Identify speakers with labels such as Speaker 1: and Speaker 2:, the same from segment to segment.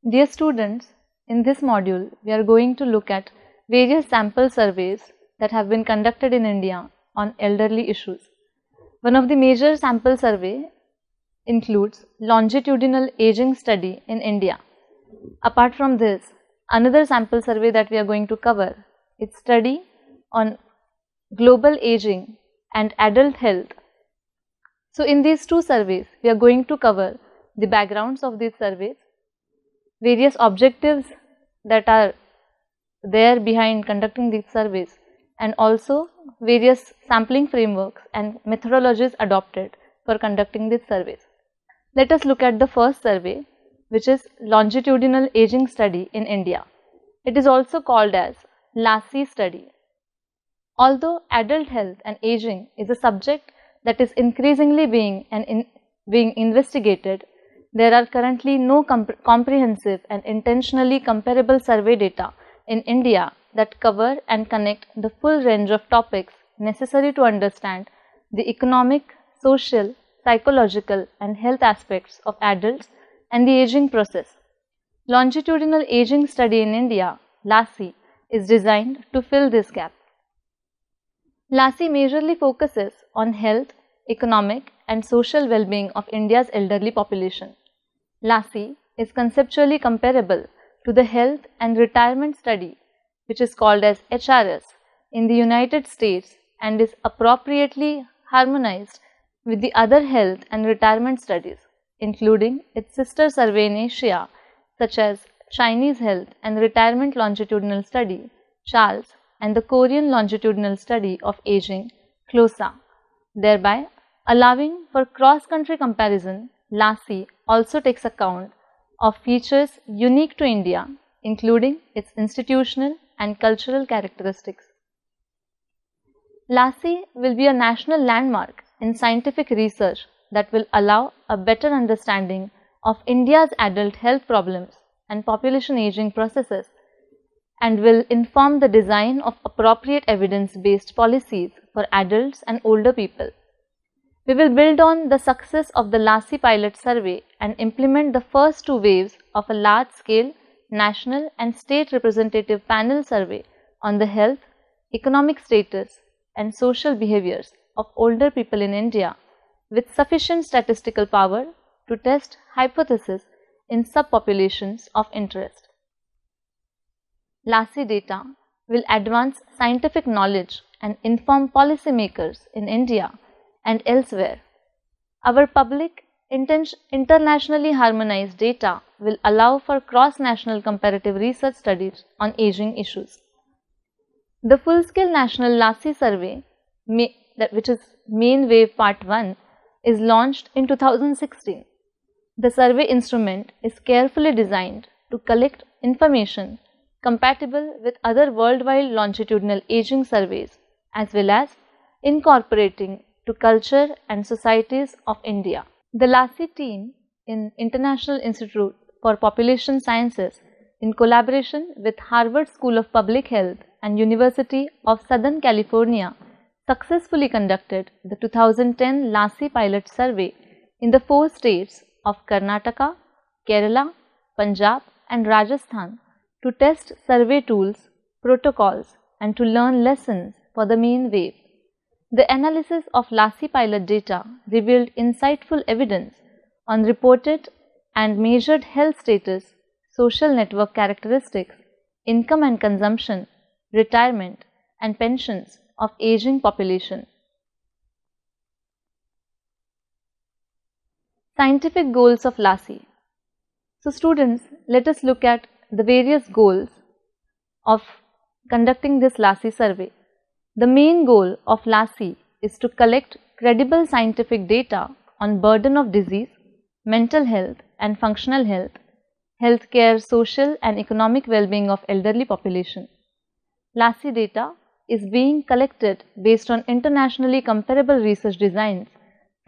Speaker 1: Dear students, in this module, we are going to look at various sample surveys that have been conducted in India on elderly issues. One of the major sample survey includes longitudinal aging study in India. Apart from this, another sample survey that we are going to cover is study on global aging and adult health. So in these two surveys, we are going to cover the backgrounds of these surveys, various objectives that are there behind conducting these surveys, and also various sampling frameworks and methodologies adopted for conducting these surveys. Let us look at the first survey, which is longitudinal aging study in India. It is also called as LASI study. Although adult health and aging is a subject that is increasingly being investigated, there are currently no comprehensive and intentionally comparable survey data in India that cover and connect the full range of topics necessary to understand the economic, social, psychological and health aspects of adults and the aging process. Longitudinal aging study in India, LASI, is designed to fill this gap. LASI majorly focuses on health, economic and social well-being of India's elderly population. LASI is conceptually comparable to the health and retirement study, which is called as HRS, in the United States and is appropriately harmonized with the other health and retirement studies, including its sister survey in Asia, such as Chinese Health and Retirement Longitudinal Study, CHARLS, and the Korean Longitudinal Study of Aging, CLOSA. Thereby allowing for cross-country comparison, LASI also takes account of features unique to India, including its institutional and cultural characteristics. LASI will be a national landmark in scientific research that will allow a better understanding of India's adult health problems and population aging processes, and will inform the design of appropriate evidence-based policies for adults and older people. We will build on the success of the LASI pilot survey and implement the first two waves of a large-scale national and state representative panel survey on the health, economic status and social behaviors of older people in India with sufficient statistical power to test hypotheses in subpopulations of interest. LASI data will advance scientific knowledge and inform policymakers in India and elsewhere. Our public, internationally harmonized data will allow for cross-national comparative research studies on aging issues. The full-scale national LASI survey, which is Main Wave Part 1, is launched in 2016. The survey instrument is carefully designed to collect information compatible with other worldwide longitudinal aging surveys, as well as incorporating to culture and societies of India. The LASI team in International Institute for Population Sciences, in collaboration with Harvard School of Public Health and University of Southern California, successfully conducted the 2010 LASI pilot survey in the 4 states of Karnataka, Kerala, Punjab and Rajasthan to test survey tools, protocols and to learn lessons for the main wave. The analysis of LASI pilot data revealed insightful evidence on reported and measured health status, social network characteristics, income and consumption, retirement and pensions of aging population. Scientific goals of LASI. So students, let us look at the various goals of conducting this LASI survey. The main goal of LASI is to collect credible scientific data on burden of disease, mental health and functional health, healthcare, social and economic well-being of elderly population. LASI data is being collected based on internationally comparable research designs,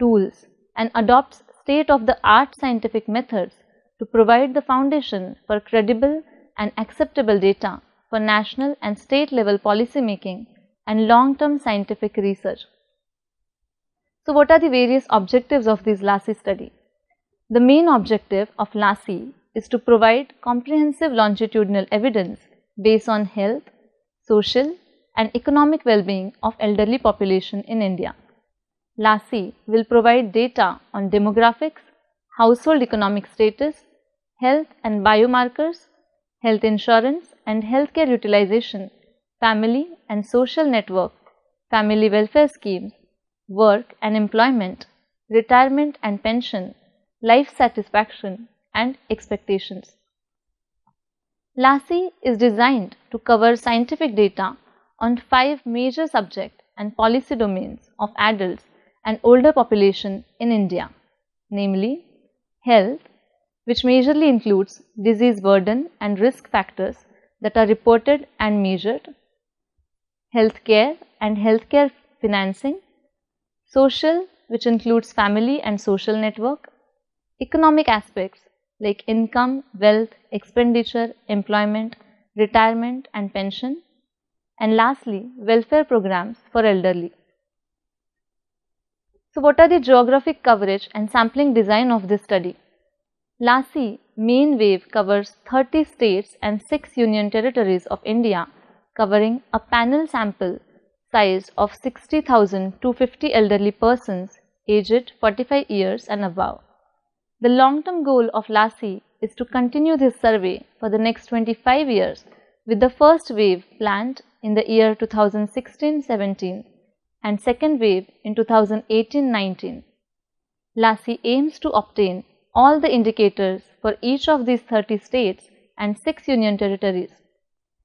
Speaker 1: tools and adopts state-of-the-art scientific methods to provide the foundation for credible and acceptable data for national and state level policy making and long-term scientific research. So what are the various objectives of this LASI study? The main objective of LASI is to provide comprehensive longitudinal evidence based on health, social and economic well-being of elderly population in India. LASI will provide data on demographics, household economic status, health and biomarkers, health insurance and healthcare utilization, family and social network, family welfare schemes, work and employment, retirement and pension, life satisfaction and expectations. LASI is designed to cover scientific data on 5 major subject and policy domains of adults and older population in India, namely health, which majorly includes disease burden and risk factors that are reported and measured, healthcare and healthcare financing, social, which includes family and social network, economic aspects like income, wealth, expenditure, employment, retirement and pension, and lastly, welfare programs for elderly. So what are the geographic coverage and sampling design of this study? LASI main wave covers 30 states and 6 union territories of India, covering a panel sample size of 60,000 to 50 elderly persons aged 45 years and above. The long-term goal of LASI is to continue this survey for the next 25 years, with the first wave planned in the year 2016-17 and second wave in 2018-19. LASI aims to obtain all the indicators for each of these 30 states and 6 union territories.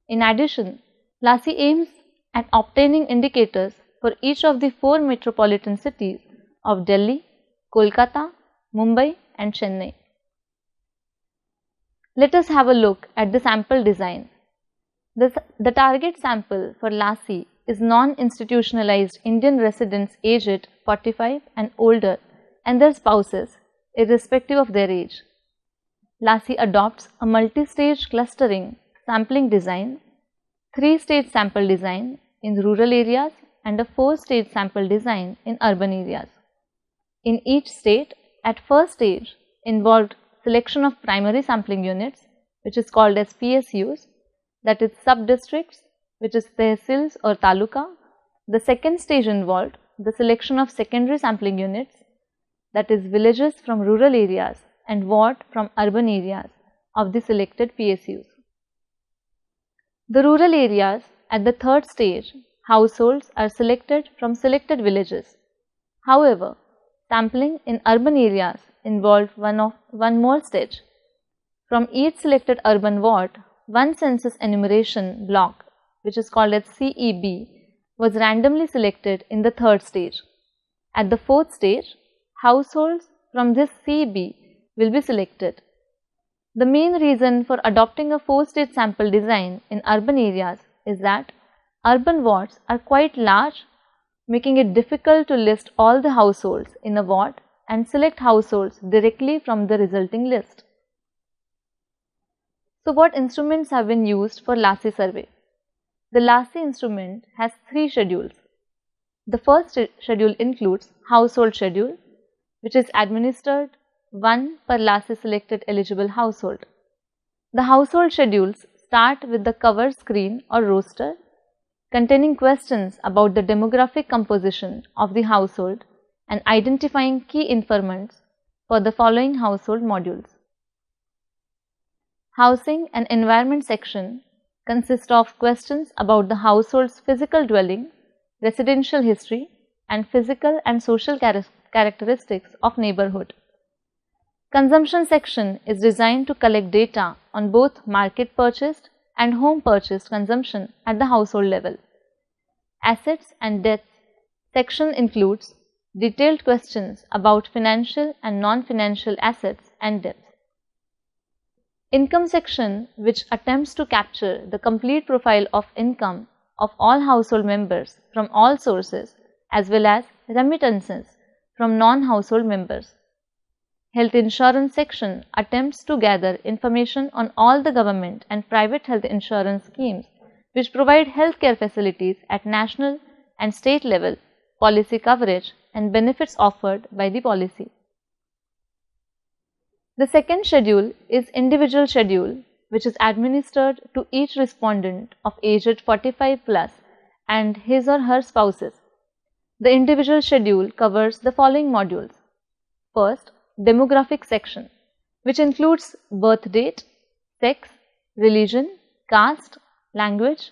Speaker 1: In addition, LASI aims at obtaining indicators for each of the 4 metropolitan cities of Delhi, Kolkata, Mumbai and Chennai. Let us have a look at the sample design. The target sample for LASI is non-institutionalized Indian residents aged 45 and older and their spouses, irrespective of their age. LASI adopts a multi-stage clustering sampling design, 3-stage sample design in rural areas and a 4-stage sample design in urban areas. In each state, at first stage involved selection of primary sampling units, which is called as PSUs, that is sub-districts, which is tehsils or taluka. The second stage involved the selection of secondary sampling units, that is villages from rural areas and ward from urban areas of the selected PSUs. The rural areas at the third stage, households are selected from selected villages. However, sampling in urban areas involved one more stage. From each selected urban ward, one census enumeration block, which is called as CEB, was randomly selected in the third stage. At the fourth stage, households from this CEB will be selected. The main reason for adopting a 4-stage sample design in urban areas is that urban wards are quite large, making it difficult to list all the households in a ward and select households directly from the resulting list. So what instruments have been used for LASI survey? The LASI instrument has 3 schedules. The first schedule includes household schedule, which is administered 1 per LASI selected eligible household. The household schedules start with the cover screen or roster containing questions about the demographic composition of the household and identifying key informants for the following household modules. Housing and environment section consists of questions about the household's physical dwelling, residential history, and physical and social characteristics of neighborhood. Consumption section is designed to collect data on both market purchased and home purchased consumption at the household level. Assets and debts section includes detailed questions about financial and non-financial assets and debts. Income section, which attempts to capture the complete profile of income of all household members from all sources as well as remittances from non-household members. Health insurance section attempts to gather information on all the government and private health insurance schemes which provide healthcare facilities at national and state level, policy coverage and benefits offered by the policy. The second schedule is individual schedule, which is administered to each respondent of aged 45 plus and his or her spouses. The individual schedule covers the following modules. First, demographic section, which includes birth date, sex, religion, caste, language,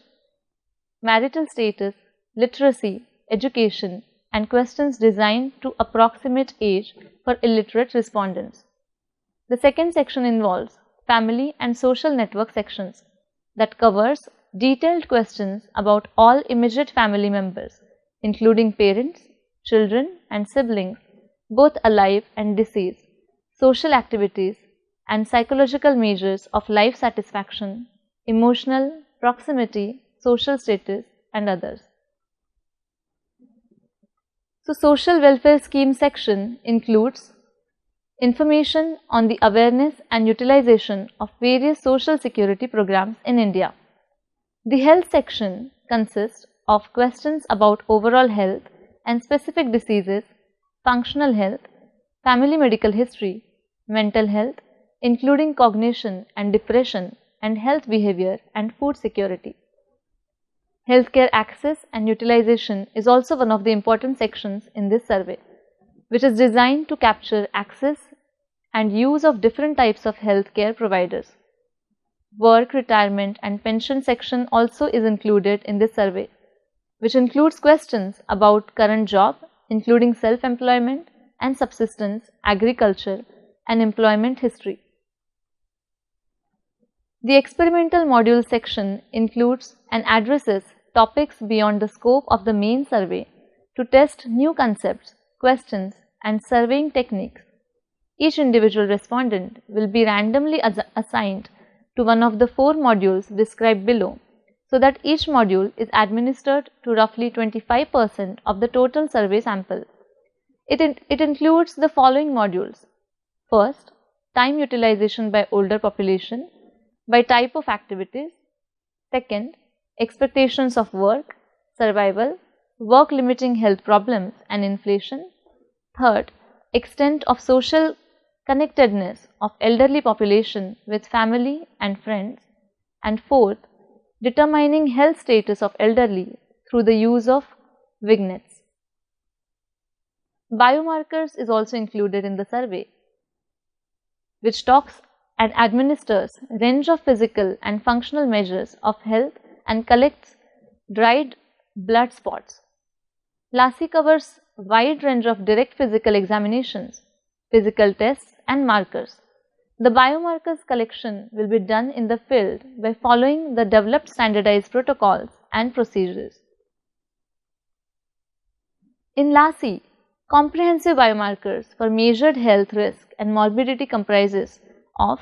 Speaker 1: marital status, literacy, education, and questions designed to approximate age for illiterate respondents. The second section involves family and social network sections that covers detailed questions about all immediate family members, including parents, children, and siblings, both alive and deceased, social activities, and psychological measures of life satisfaction, emotional proximity, social status, and others. So, social welfare scheme section includes information on the awareness and utilization of various social security programs in India. The health section consists of questions about overall health and specific diseases, functional health, family medical history, mental health, including cognition and depression, and health behavior and food security. Healthcare access and utilization is also one of the important sections in this survey, which is designed to capture access and use of different types of healthcare providers. Work, retirement, and pension section also is included in this survey, which includes questions about current job, including self-employment and subsistence, agriculture, and employment history. The experimental module section includes and addresses topics beyond the scope of the main survey to test new concepts, questions, and surveying techniques. Each individual respondent will be randomly assigned to one of the 4 modules described below, so that each module is administered to roughly 25% of the total survey sample. It includes the following modules. First, time utilization by older population by type of activities. Second, expectations of work, survival, work limiting health problems and inflation. Third, extent of social connectedness of elderly population with family and friends. And fourth, determining health status of elderly through the use of vignettes. Biomarkers is also included in the survey, which talks and administers range of physical and functional measures of health and collects dried blood spots. LASI covers wide range of direct physical examinations, physical tests and markers. The biomarkers collection will be done in the field by following the developed standardized protocols and procedures. In LASI, comprehensive biomarkers for measured health risk and morbidity comprises of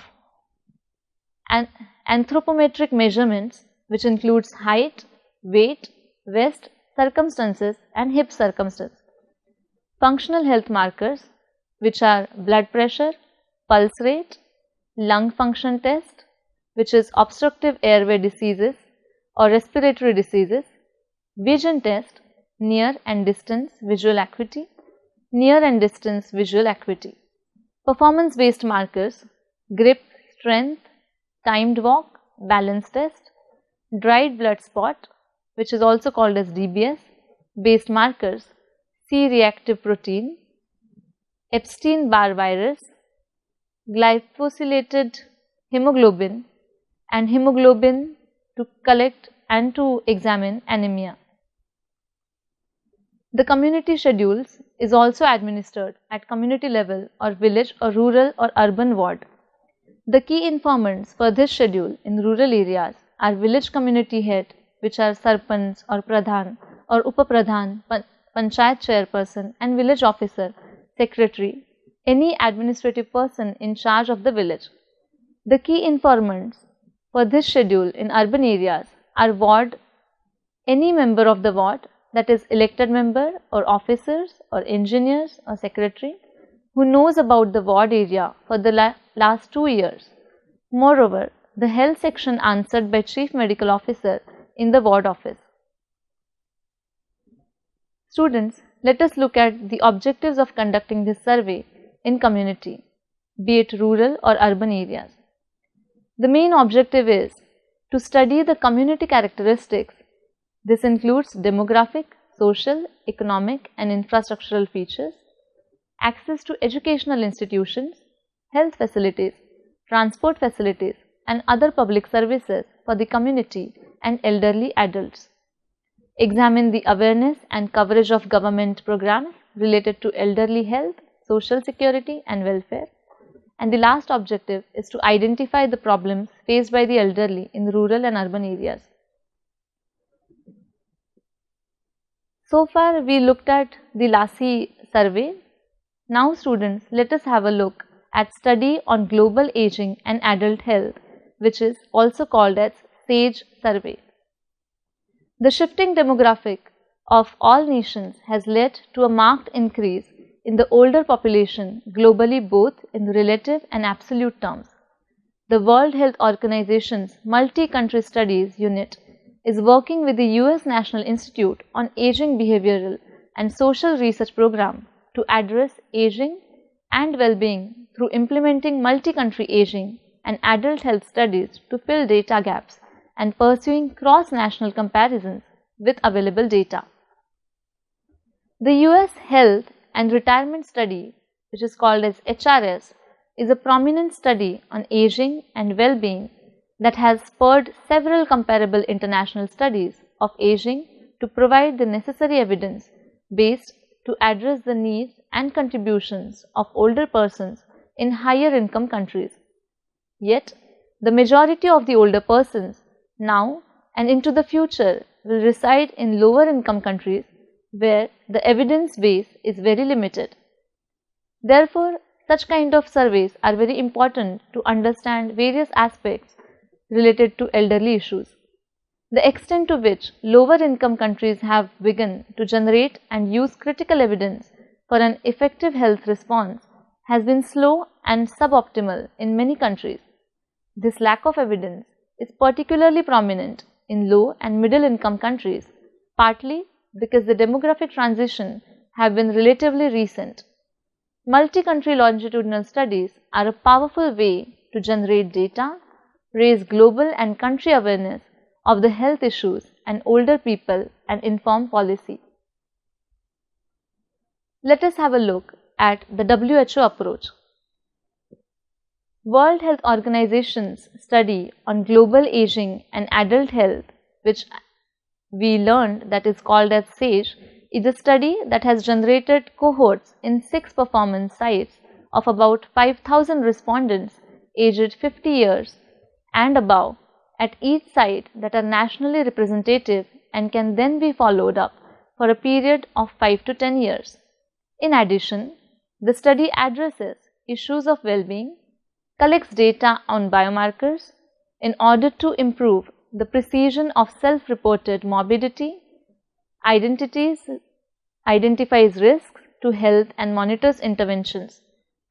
Speaker 1: anthropometric measurements, which includes height, weight, waist circumstances and hip circumstance. Functional health markers, which are blood pressure, pulse rate, lung function test, which is obstructive airway diseases or respiratory diseases, vision test, near and distance visual acuity, near and distance visual acuity. Performance based markers, grip, strength, timed walk, balance test, dried blood spot, which is also called as DBS, based markers, C-reactive protein, Epstein-Barr virus, glycosylated hemoglobin, and hemoglobin to collect and to examine anemia. The community schedules is also administered at community level or village or rural or urban ward. The key informants for this schedule in rural areas are village community head, which are Sarpanch or Pradhan or Upapradhan, Panchayat chairperson and village officer, secretary, any administrative person in charge of the village. The key informants for this schedule in urban areas are ward, any member of the ward, that is elected member or officers or engineers or secretary who knows about the ward area for the last 2 years. Moreover, the health section answered by chief medical officer in the ward office. Students, let us look at the objectives of conducting this survey in community. be it rural or urban areas. The main objective is to study the community characteristics. This includes demographic, social, economic and infrastructural features, access to educational institutions, health facilities, transport facilities and other public services for the community and elderly adults. Examine the awareness and coverage of government programs related to elderly health, social security and welfare. And the last objective is to identify the problems faced by the elderly in rural and urban areas. So far we looked at the Lassi survey. Now students, let us have a look at study on global aging and adult health, which is also called as SAGE survey. The shifting demographic of all nations has led to a marked increase in the older population globally, both in relative and absolute terms. The World Health Organization's Multi-Country Studies Unit is working with the US National Institute on Aging Behavioral and Social Research Program to address aging and well-being through implementing multi-country aging and adult health studies to fill data gaps and pursuing cross-national comparisons with available data. The US Health and Retirement Study, which is called as HRS, is a prominent study on aging and well-being that has spurred several comparable international studies of aging to provide the necessary evidence based to address the needs and contributions of older persons in higher income countries. Yet, the majority of the older persons now and into the future will reside in lower income countries where the evidence base is very limited. Therefore, such kind of surveys are very important to understand various aspects related to elderly issues. The extent to which lower income countries have begun to generate and use critical evidence for an effective health response has been slow and suboptimal in many countries. This lack of evidence is particularly prominent in low and middle income countries, partly because the demographic transition have been relatively recent. Multi-country longitudinal studies are a powerful way to generate data, raise global and country awareness of the health issues and older people and inform policy. Let us have a look at the WHO approach. World Health Organization's study on global aging and adult health, which we learned that is called as SAGE, is a study that has generated cohorts in 6 performance sites of about 5,000 respondents aged 50 years and above at each site that are nationally representative and can then be followed up for a period of 5 to 10 years. In addition, the study addresses issues of well-being, collects data on biomarkers in order to improve the precision of self-reported morbidity, identifies risks to health and monitors interventions,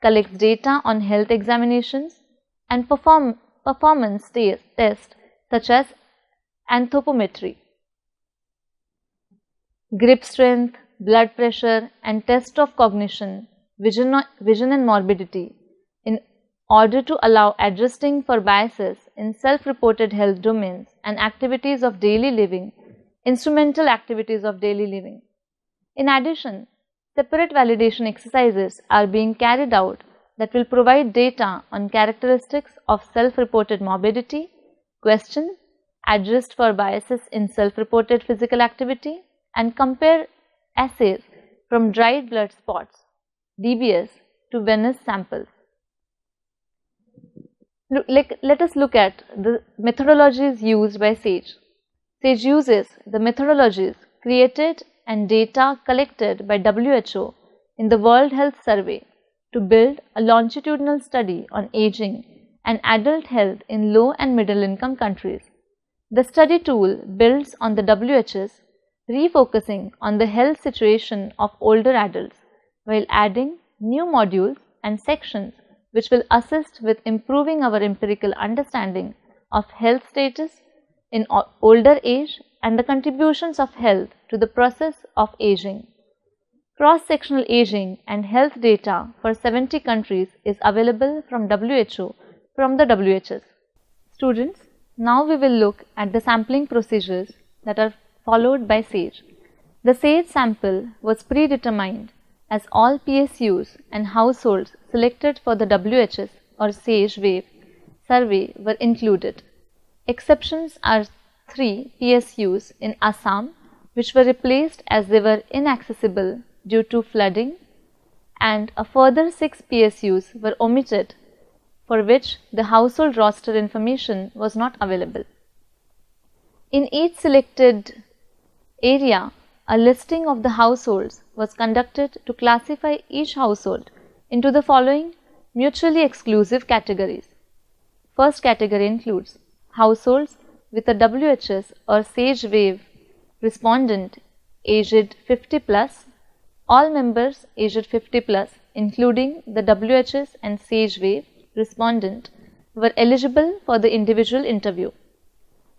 Speaker 1: collects data on health examinations and performance tests such as anthropometry, grip strength, blood pressure and test of cognition, vision and morbidity in order to allow adjusting for biases in self-reported health domains and activities of daily living, instrumental activities of daily living. In addition, separate validation exercises are being carried out that will provide data on characteristics of self-reported morbidity, question, adjust for biases in self-reported physical activity, and compare assays from dried blood spots, DBS, to venous samples. Let us look at the methodologies used by SAGE. SAGE uses the methodologies created and data collected by WHO in the World Health Survey to build a longitudinal study on aging and adult health in low and middle income countries. The study tool builds on the WHS, refocusing on the health situation of older adults while adding new modules and sections which will assist with improving our empirical understanding of health status in older age and the contributions of health to the process of aging. Cross-sectional aging and health data for 70 countries is available from WHO from the WHS. Students, now we will look at the sampling procedures that are followed by SAGE. The SAGE sample was predetermined as all PSUs and households selected for the WHS or SAGE wave survey were included. Exceptions are 3 PSUs in Assam, which were replaced as they were inaccessible due to flooding, and a further 6 PSUs were omitted for which the household roster information was not available. In each selected area, a listing of the households was conducted to classify each household into the following mutually exclusive categories. First category includes households with a WHS or SAGE wave respondent aged 50 plus. All members aged 50 plus, including the WHS and SAGE wave respondent, were eligible for the individual interview.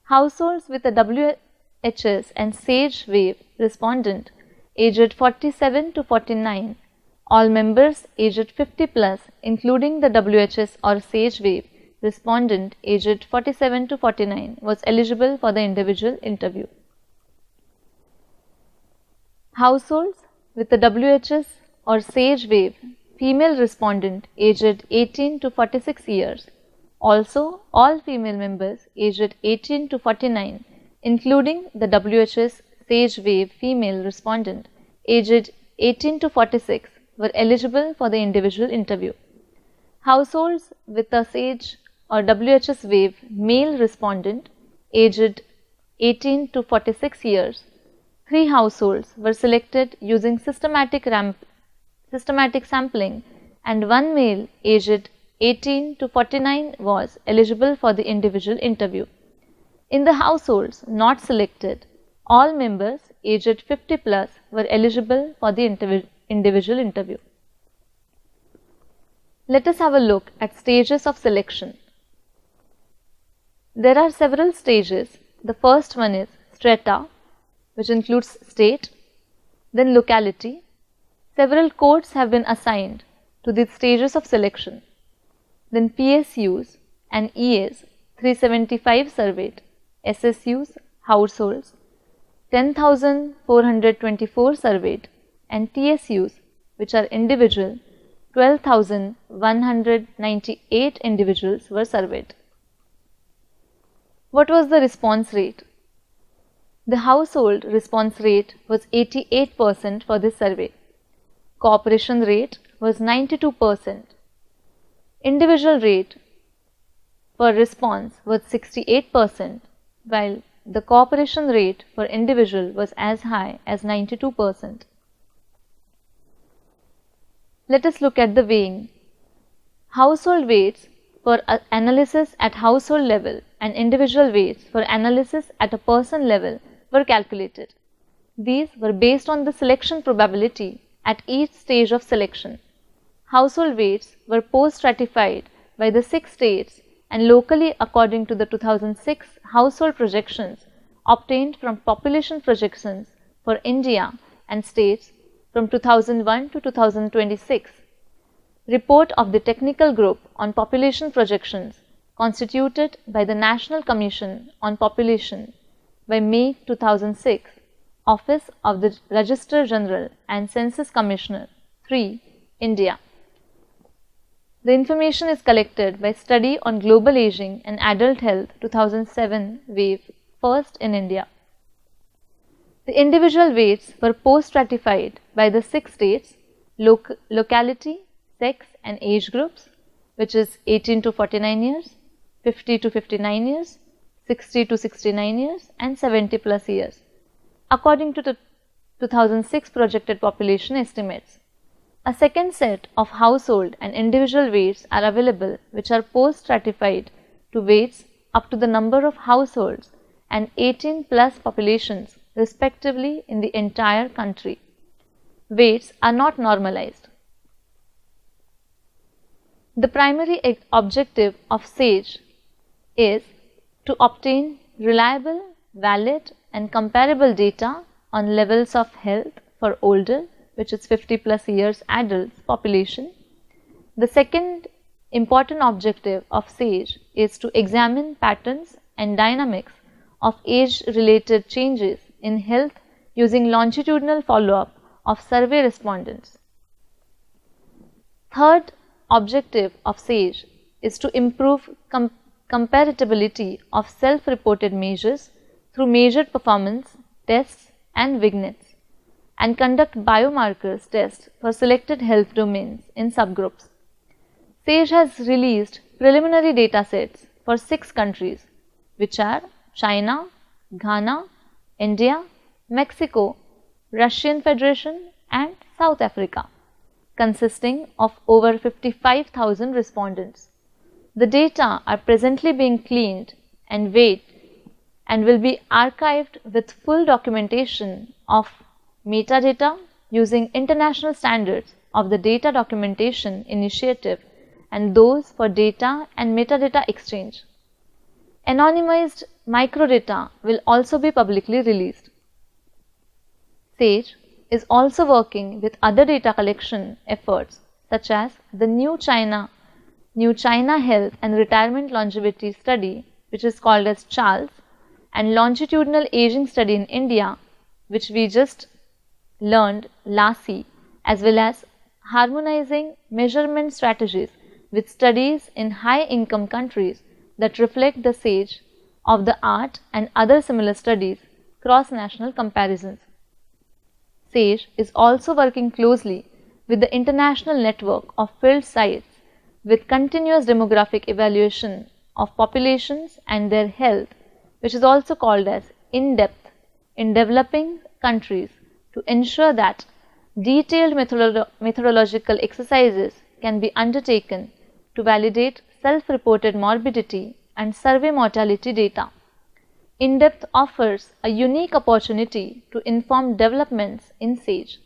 Speaker 1: Households with a WHS and SAGE wave respondent aged 47 to 49, all members aged 50 plus, including the WHS or SAGE wave respondent aged 47 to 49, was eligible for the individual interview. Households with the WHS or SAGE wave female respondent aged 18 to 46 years. Also, all female members aged 18 to 49, including the WHS SAGE wave female respondent aged 18 to 46, were eligible for the individual interview. Households with a SAGE or WHS wave male respondent aged 18 to 46 years. 3 households were selected using systematic sampling, and 1 male aged 18 to 49 was eligible for the individual interview. In the households not selected, all members aged 50 plus were eligible for the individual interview. Let us have a look at stages of selection. There are several stages. The first one is strata, which includes state, then locality. Several codes have been assigned to these stages of selection. Then PSUs and EAs, 375 surveyed, SSUs, households, 10,424 surveyed, and TSUs, which are individual, 12,198 individuals were surveyed. What was the response rate? The household response rate was 88% for this survey. Cooperation rate was 92%. Individual rate for response was 68%, while the cooperation rate for individual was as high as 92%. Let us look at the weighing. Household weights for analysis at household level and individual weights for analysis at a person level were calculated. These were based on the selection probability at each stage of selection. Household weights were post-stratified by the 6 states and locally according to the 2006 household projections obtained from population projections for India and states from 2001 to 2026. Report of the Technical Group on Population Projections constituted by the National Commission on Population by May 2006, Office of the Registrar General and Census Commissioner, 3, India. The information is collected by Study on Global Aging and Adult Health 2007 wave, first in India. The individual weights were post-stratified by the 6 states, locality, sex and age groups, which is 18 to 49 years, 50 to 59 years, 60 to 69 years and 70 plus years, according to the 2006 projected population estimates. A second set of household and individual weights are available, which are post-stratified to weights up to the number of households and 18 plus populations respectively in the entire country. Weights are not normalized. The primary objective of SAGE is to obtain reliable, valid and comparable data on levels of health for older, which is 50 plus years adults population. The second important objective of SAGE is to examine patterns and dynamics of age-related changes in health using longitudinal follow-up of survey respondents. Third objective of SAGE is to improve comparability of self-reported measures through measured performance tests and vignettes, and conduct biomarkers tests for selected health domains in subgroups. SAGE has released preliminary data sets for 6 countries, which are China, Ghana, India, Mexico, Russian Federation and South Africa, consisting of over 55,000 respondents. The data are presently being cleaned and weighed and will be archived with full documentation of metadata using international standards of the Data Documentation Initiative and those for data and metadata exchange. Anonymized microdata will also be publicly released. SAGE is also working with other data collection efforts such as the New China Health and Retirement Longevity Study, which is called as CHARLES, and Longitudinal Aging Study in India, which we just learned LASI, as well as harmonizing measurement strategies with studies in high-income countries that reflect the SAGE of the art and other similar studies, cross-national comparisons. SAGE is also working closely with the international network of field sites with continuous demographic evaluation of populations and their health, which is also called as in-depth, in developing countries, to ensure that detailed methodological exercises can be undertaken to validate self-reported morbidity and survey mortality data. In-depth offers a unique opportunity to inform developments in SAGE.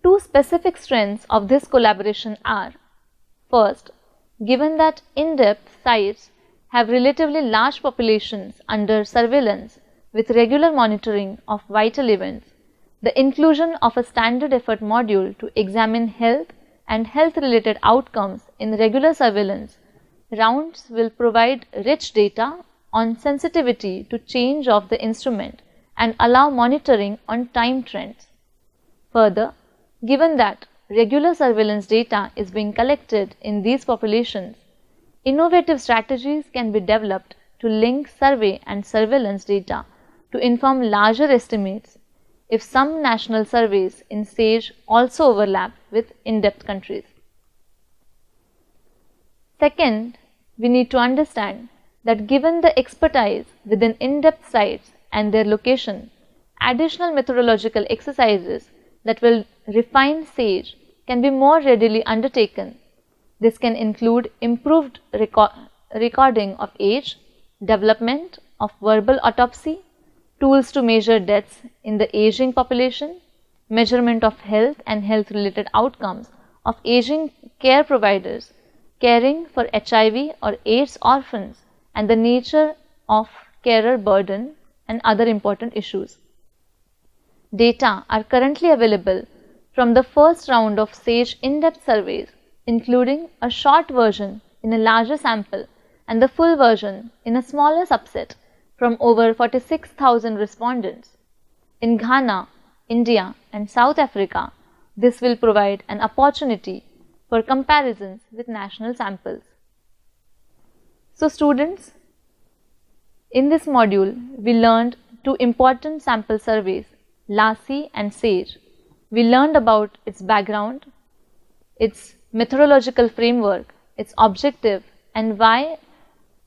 Speaker 1: 2 specific strengths of this collaboration are: first, given that in-depth sites have relatively large populations under surveillance with regular monitoring of vital events, the inclusion of a standard effort module to examine health and health-related outcomes in regular surveillance rounds will provide rich data on sensitivity to change of the instrument and allow monitoring on time trends. Further, given that regular surveillance data is being collected in these populations, innovative strategies can be developed to link survey and surveillance data to inform larger estimates if some national surveys in SAGE also overlap with in-depth countries. Second, we need to understand that given the expertise within in-depth sites and their location, additional methodological exercises that will refine SAGE can be more readily undertaken. This can include improved recording of age, development of verbal autopsy, tools to measure deaths in the aging population, measurement of health and health-related outcomes of aging care providers caring for HIV or AIDS orphans, and the nature of carer burden and other important issues. Data are currently available from the first round of SAGE in-depth surveys, including a short version in a larger sample and the full version in a smaller subset from over 46,000 respondents. In Ghana, India and South Africa, this will provide an opportunity for comparisons with national samples. So students, in this module, we learned 2 important sample surveys, LASI and SAGE. We learned about its background, its methodological framework, its objective, and why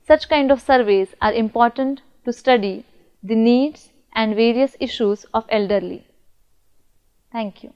Speaker 1: such kind of surveys are important to study the needs and various issues of elderly. Thank you.